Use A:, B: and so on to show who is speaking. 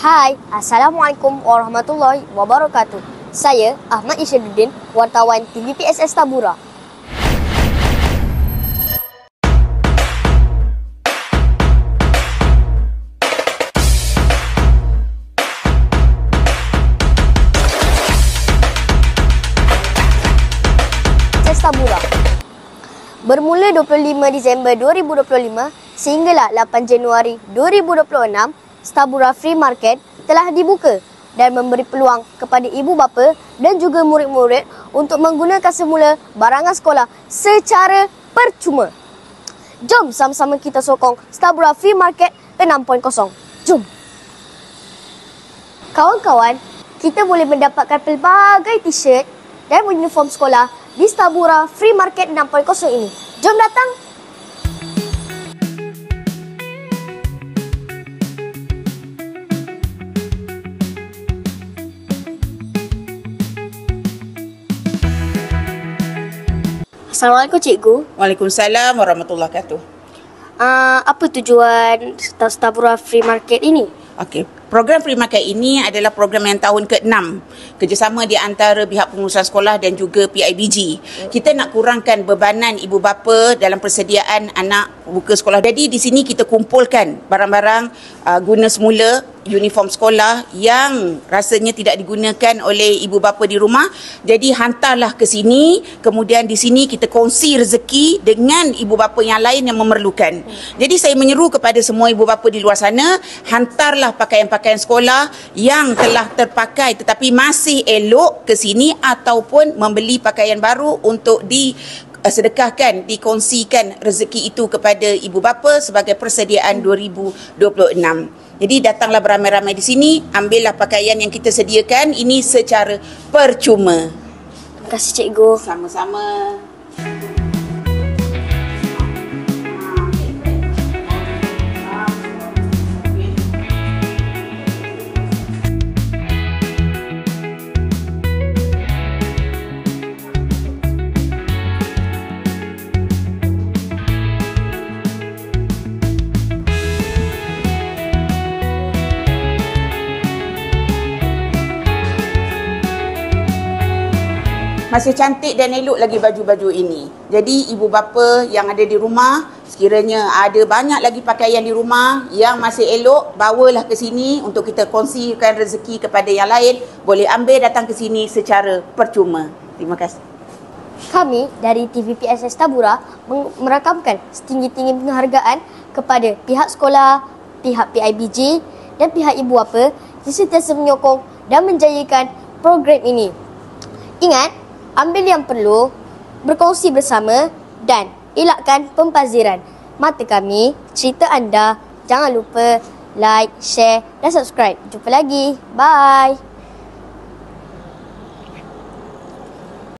A: Hai, Assalamualaikum warahmatullahi wabarakatuh. Saya Ahmad Isyaduddin, wartawan TVPSS Tabura. Tabura. Bermula 25 Disember 2025 sehinggalah 8 Januari 2026, Tabura Free Market telah dibuka dan memberi peluang kepada ibu bapa dan juga murid-murid untuk menggunakan semula barangan sekolah secara percuma. Jom sama-sama kita sokong Tabura Free Market 6.0. Jom. Kawan-kawan, kita boleh mendapatkan pelbagai t-shirt dan uniform sekolah di Tabura Free Market 6.0 ini. Jom datang. Assalamualaikum cikgu.
B: Waalaikumsalam warahmatullahi wabarakatuh.
A: Apa tujuan Tabura Free Market ini?
B: Okey, program Free Market ini adalah program yang tahun ke-6 kerjasama di antara pihak pengurusan sekolah dan juga PIBG. Kita nak kurangkan bebanan ibu bapa dalam persediaan anak buka sekolah. Jadi di sini kita kumpulkan barang-barang guna semula uniform sekolah yang rasanya tidak digunakan oleh ibu bapa di rumah. Jadi hantarlah ke sini, kemudian di sini kita kongsi rezeki dengan ibu bapa yang lain yang memerlukan. Jadi saya menyeru kepada semua ibu bapa di luar sana, hantarlah pakaian-pakaian sekolah yang telah terpakai tetapi masih elok ke sini ataupun membeli pakaian baru untuk sedekahkan, dikongsikan rezeki itu kepada ibu bapa sebagai persediaan 2026. Jadi datanglah beramai-ramai di sini, ambillah pakaian yang kita sediakan ini secara percuma.
A: Terima kasih cikgu.
B: Sama-sama. Masih cantik dan elok lagi baju-baju ini. Jadi ibu bapa yang ada di rumah, sekiranya ada banyak lagi pakaian di rumah yang masih elok, bawalah ke sini untuk kita kongsikan rezeki kepada yang lain. Boleh ambil datang ke sini secara percuma. Terima kasih.
A: Kami dari TVPSS Tabura merakamkan setinggi-tinggi penghargaan kepada pihak sekolah, pihak PIBG dan pihak ibu bapa yang sentiasa menyokong dan menjayakan program ini. Ingat, ambil yang perlu, berkongsi bersama dan elakkan pempaziran. Mata kami, cerita anda. Jangan lupa like, share dan subscribe. Jumpa lagi. Bye.